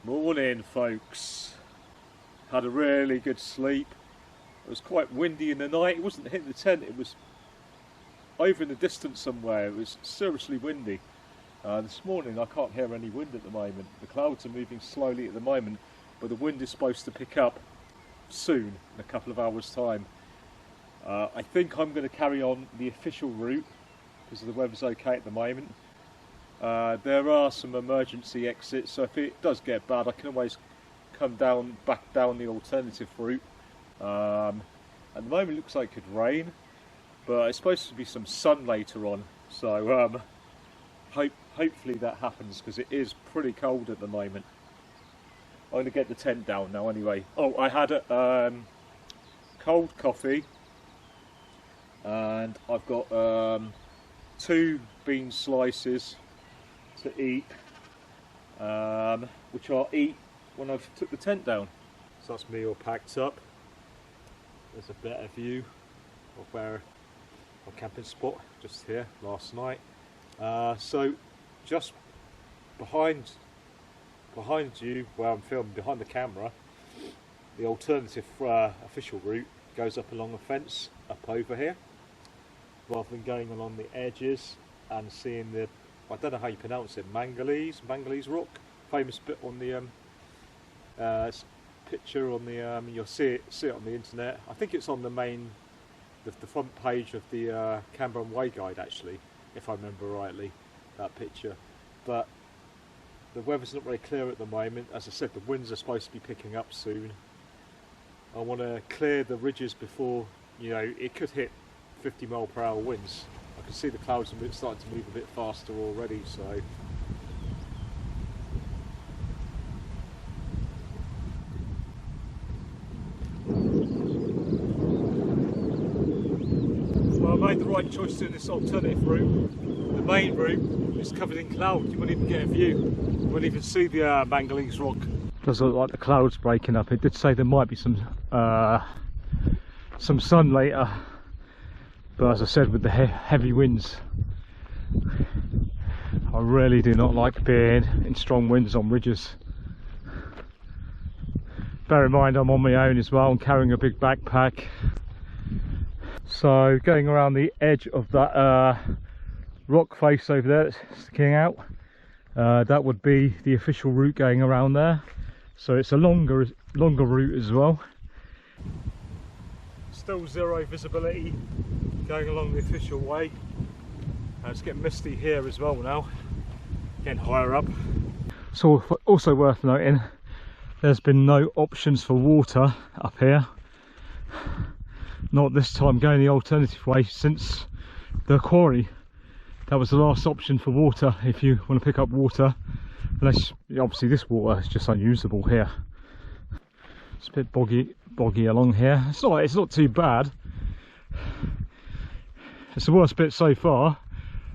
Morning folks, had a really good sleep. It was quite windy in the night. It wasn't hitting the tent, it was over in the distance somewhere. It was seriously windy. This morning I can't hear any wind at the moment. The clouds are moving slowly at the moment, but the wind is supposed to pick up soon, in a couple of hours time. I think I'm going to carry on the official route because the weather's okay at the moment. There are some emergency exits, so if it does get bad I can always come back down the alternative route. At the moment it looks like it could rain, but it's supposed to be some sun later on, so hopefully that happens because it is pretty cold at the moment. I'm going to get the tent down now anyway. Oh, I had a cold coffee and I've got 2 bean slices to eat, which I'll eat when I've took the tent down. So that's me all packed up. There's a better view of where our camping spot just here last night. So just behind you, where I'm filming, behind the camera, the alternative official route goes up along a fence up over here, rather than going along the edges and seeing the, I don't know how you pronounce it, manganese rock, famous bit on the picture on the you'll see it on the internet. I think it's on the main, the front page of the Cambrian Way guide actually, if I remember rightly, that picture. But the weather's not very clear at the moment. As I said, the winds are supposed to be picking up soon. I want to clear the ridges before, you know, it could hit 50 mph winds. I can see the clouds are starting to move a bit faster already, so. Well, I made the right choice doing this alternative route. The main route is covered in cloud. You won't even get a view. You won't even see the manganese rock. It does look like the clouds breaking up. It did say there might be some sun later. But as I said, with the heavy winds, I really do not like being in strong winds on ridges. Bear in mind I'm on my own as well and carrying a big backpack. So going around the edge of that rock face over there that's sticking out, that would be the official route going around there. So it's a longer route as well. Still zero visibility going along the official way. It's getting misty here as well now, getting higher up. So also worth noting, there's been no options for water up here. Not this time going the alternative way since the quarry. That was the last option for water if you want to pick up water. Unless, obviously this water is just unusable here. It's a bit boggy along here. It's not too bad. It's the worst bit so far,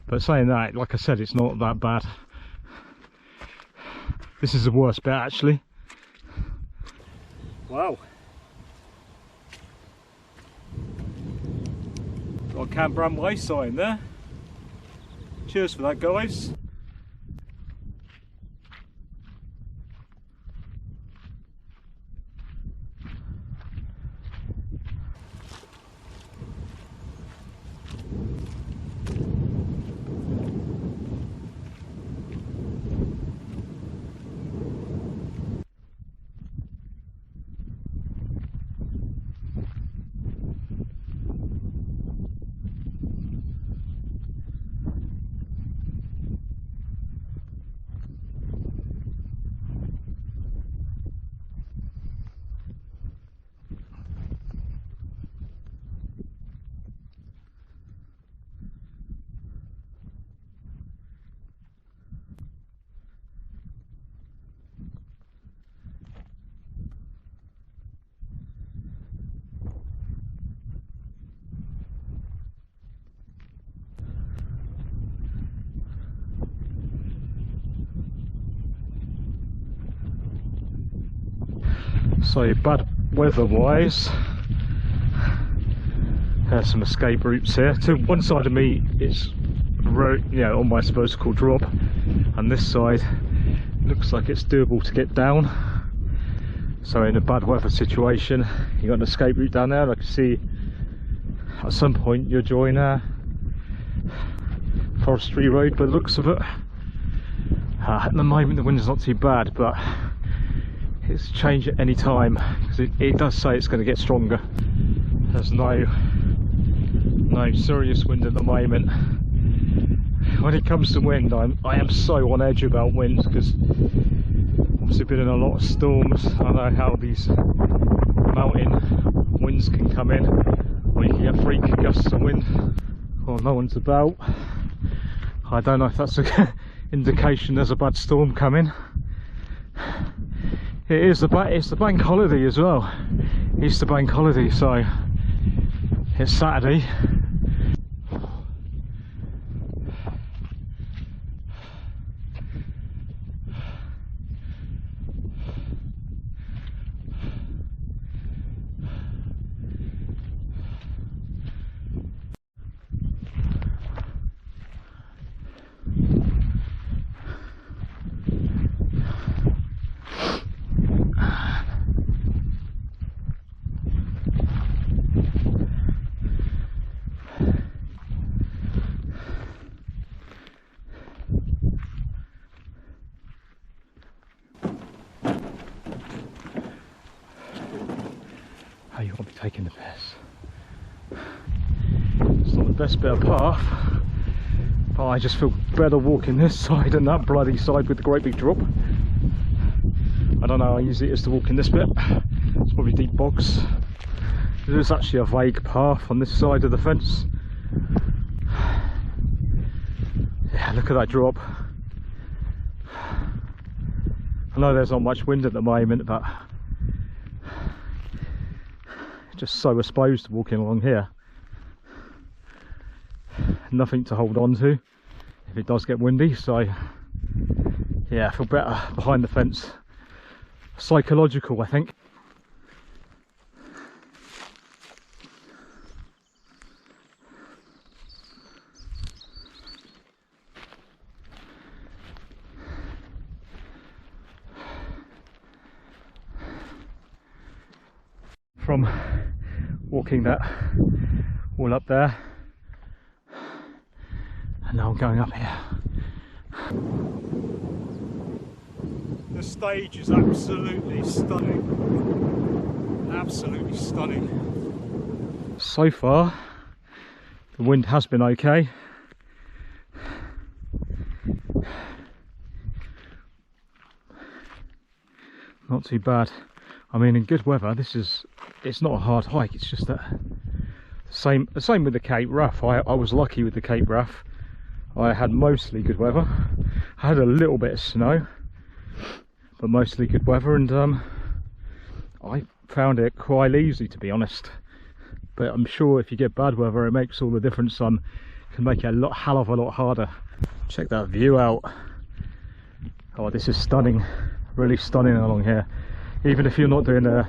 but saying that, like I said, it's not that bad. This is the worst bit actually. Wow. Got a Cambrian Way sign there. Cheers for that, guys. So bad weather wise, there's some escape routes here. To one side of me it's on my vertical drop, and this side Looks like it's doable to get down. So in a bad weather situation, you got an escape route down there. I can see at some point you'll join a forestry road by the looks of it. At the moment the wind's not too bad, but it's change at any time because it does say it's going to get stronger. There's no serious wind at the moment. When it comes to wind, I am so on edge about wind because obviously been in a lot of storms. I know how these mountain winds can come in, or you can get freak gusts of wind. Well, no one's about. I don't know if that's an indication there's a bad storm coming. It's the bank holiday as well, Easter bank holiday, so it's Saturday. Oh, you won't be taking the piss. It's not the best bit of path, but I just feel better walking this side than that bloody side with the great big drop. I don't know how easy it is to walk in this bit. It's probably deep bogs. There's actually a vague path on this side of the fence. Yeah, look at that drop. I know there's not much wind at the moment, but just so exposed to walking along here. Nothing to hold on to if it does get windy, so yeah, I feel better behind the fence. Psychological, I think. From walking that wall up there, and now I'm going up here. The stage is absolutely stunning. Absolutely stunning. So far, the wind has been okay. Not too bad. I mean, in good weather, it's not a hard hike. It's just that the same with the Cape Wrath. I was lucky with the Cape Wrath. I had mostly good weather. I had a little bit of snow, but mostly good weather, and I found it quite easy, to be honest. But I'm sure if you get bad weather, it makes all the difference. Can make it a hell of a lot harder. Check that view out. Oh, this is stunning. Really stunning along here. Even if you're not doing the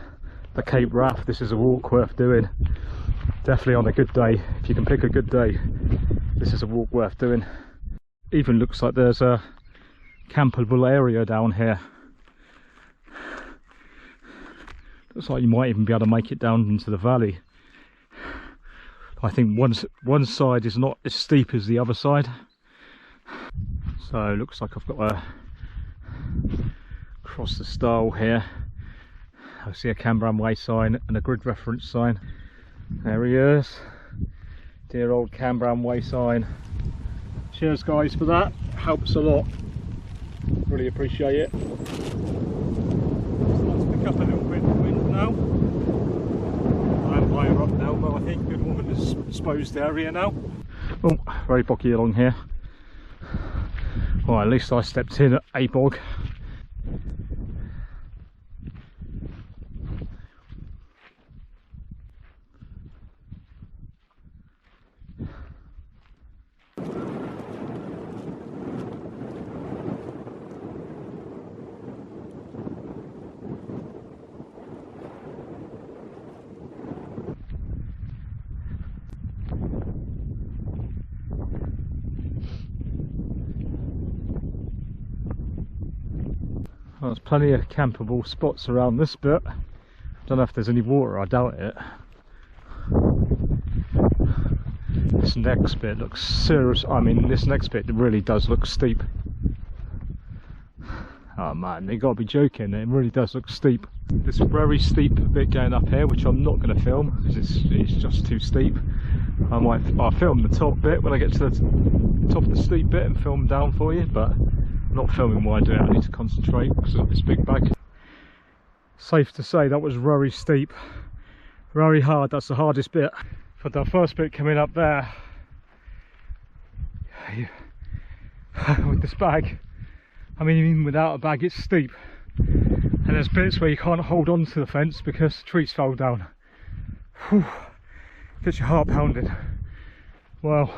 Cape Wrath, this is a walk worth doing. Definitely on a good day. If you can pick a good day, this is a walk worth doing. Even looks like there's a campable area down here. Looks like you might even be able to make it down into the valley. I think one side is not as steep as the other side. So it looks like I've got to cross the stile here. I see a Cambrian Way sign and a grid reference sign. There he is. Dear old Cambrian Way sign. Cheers guys for that. Helps a lot. Really appreciate it. Let's pick up a little bit of wind now. I'm higher up now, but I think good woman is exposed area now. Oh, very boggy along here. Well, at least I stepped in a bog. Well, there's plenty of campable spots around this bit. Don't know if there's any water, I doubt it. This next bit looks serious. I mean, this next bit really does look steep. Oh man, they gotta be joking, it really does look steep. This very steep bit going up here, which I'm not going to film because it's just too steep. I'll film the top bit when I get to the top of the steep bit and film down for you, but I'm not filming while I do it. I need to concentrate because I've got this big bag. Safe to say that was very steep, very hard. That's the hardest bit. For the first bit coming up there with this bag, I mean, even without a bag it's steep, and there's bits where you can't hold on to the fence because the trees fell down. Whew. Gets your heart pounding. Well,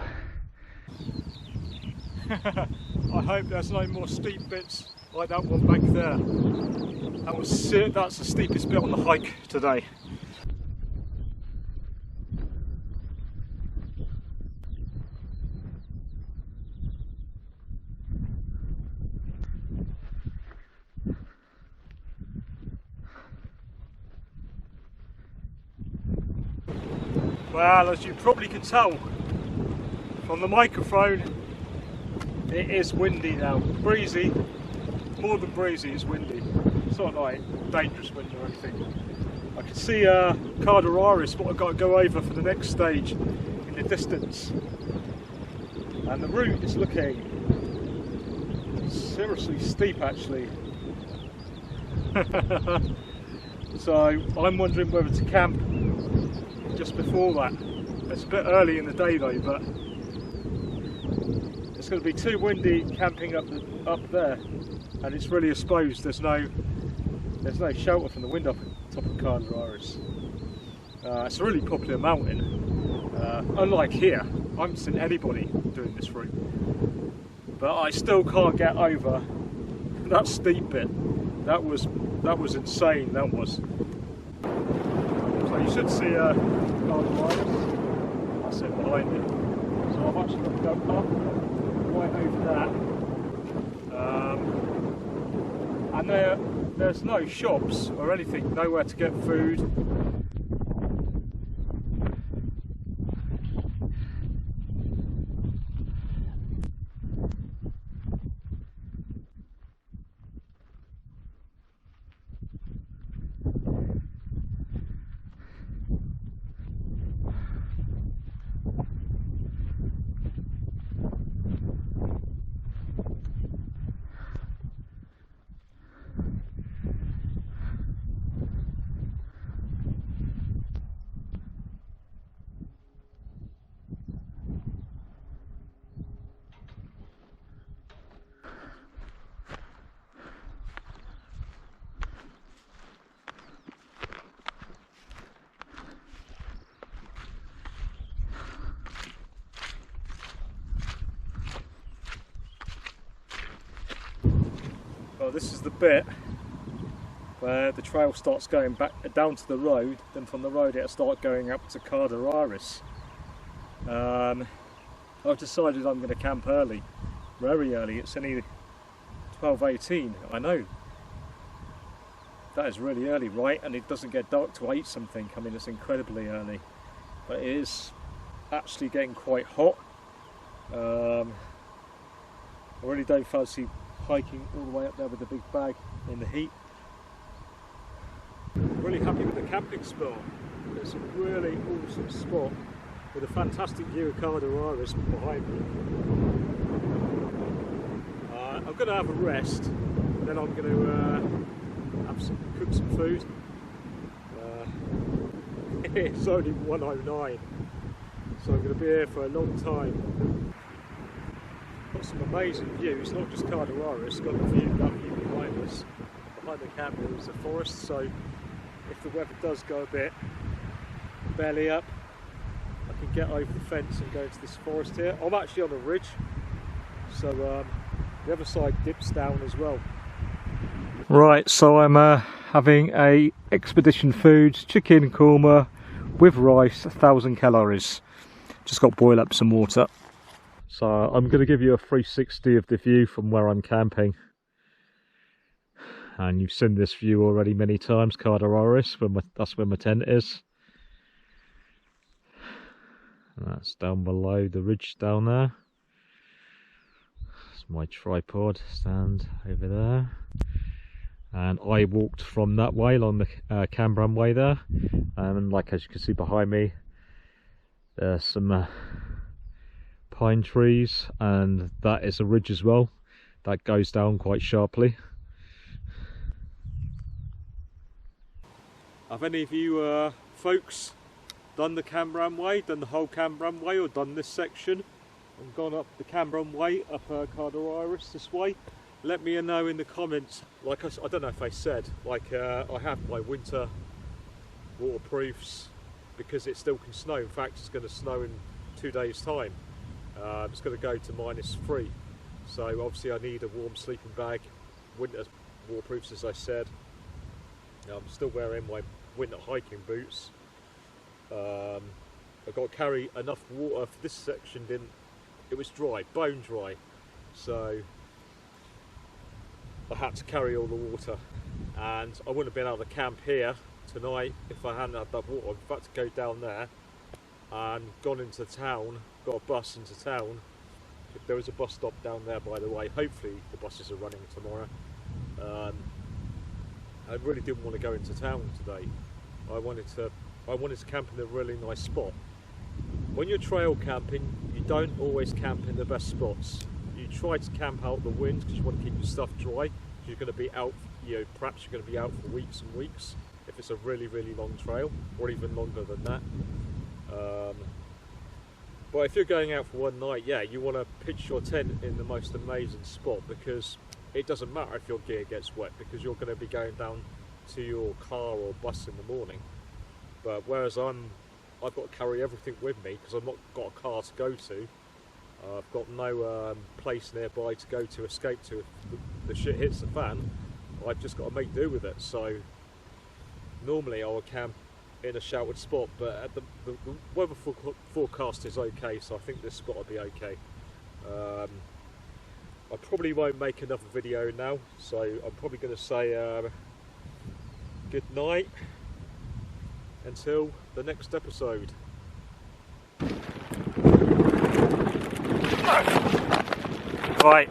I hope there's no more steep bits like that one back there. That's the steepest bit on the hike today. Well, as you probably can tell from the microphone, it is windy now. Breezy, more than breezy, it's windy. It's not like dangerous wind or anything. I can see Carderaris, what I've got to go over for the next stage in the distance. And the route is looking seriously steep actually. So I'm wondering whether to camp just before that. It's a bit early in the day though, but it's going to be too windy camping up there, and it's really exposed. There's no shelter from the wind up top of Carderaris. It's a really popular mountain. Unlike here, I haven't seen anybody doing this route, but I still can't get over that steep bit. That was insane. That was. So you should see Carderaris. That's it behind me. So I'm actually going to go up right over that. And there's no shops or anything, nowhere to get food. Well, this is the bit where the trail starts going back down to the road, then from the road it'll start going up to Carderaris. I've decided I'm going to camp early, very early. It's only 12:18, I know. That is really early, right? And it doesn't get dark till 8 something. I mean, it's incredibly early. But it is actually getting quite hot. I really don't fancy hiking all the way up there with a big bag in the heat. I'm really happy with the camping spot. It's a really awesome spot with a fantastic view of Carderaris behind me. I'm going to have a rest, and then I'm going to cook some food. It's only 1:09, so I'm going to be here for a long time. Got some amazing views, not just Carderaris, got that view behind us. Behind the camp is a forest, so if the weather does go a bit belly up, I can get over the fence and go into this forest here. I'm actually on a ridge, so the other side dips down as well. Right, so I'm having a Expedition Foods chicken korma with rice, 1,000 calories. Just got to boil up some water. So I'm going to give you a 360 of the view from where I'm camping. and you've seen this view already many times, Cardaroris, that's where my tent is. And that's down below the ridge down there. That's my tripod stand over there. And I walked from that way along the Cambrian Way there, and like as you can see behind me, there's some pine trees, and that is a ridge as well that goes down quite sharply. Have any of you folks done the Cambrian Way, done the whole Cambrian Way, or done this section and gone up the Cambrian Way up Cardaroris this way? Let me know in the comments. Like I don't know if I said, like I have my winter waterproofs because it still can snow. In fact, it's going to snow in 2 days time. It's going to go to -3, so obviously I need a warm sleeping bag, winter waterproofs as I said. I'm still wearing my winter hiking boots. I've got to carry enough water for this section. It was dry, bone dry, so I had to carry all the water, and I wouldn't have been able to camp here tonight if I hadn't had that water. I've had to go down there and gone into town, got a bus into town. There is a bus stop down there, by the way. Hopefully the buses are running tomorrow. I really didn't want to go into town today. I wanted to camp in a really nice spot. When you're trail camping, you don't always camp in the best spots. You try to camp out the wind because you want to keep your stuff dry. You're going to be out, perhaps you're going to be out for weeks and weeks if it's a really, really long trail, or even longer than that. But if you're going out for one night, yeah, you want to pitch your tent in the most amazing spot, because it doesn't matter if your gear gets wet, because you're going to be going down to your car or bus in the morning. But whereas I've got to carry everything with me because I've not got a car to go to. I've got no place nearby to go to, escape to if the shit hits the fan. I've just got to make do with it. So normally I would camp in a sheltered spot, but the weather forecast is okay, so I think this spot will be okay. I probably won't make another video now, so I'm probably going to say good night until the next episode. Right.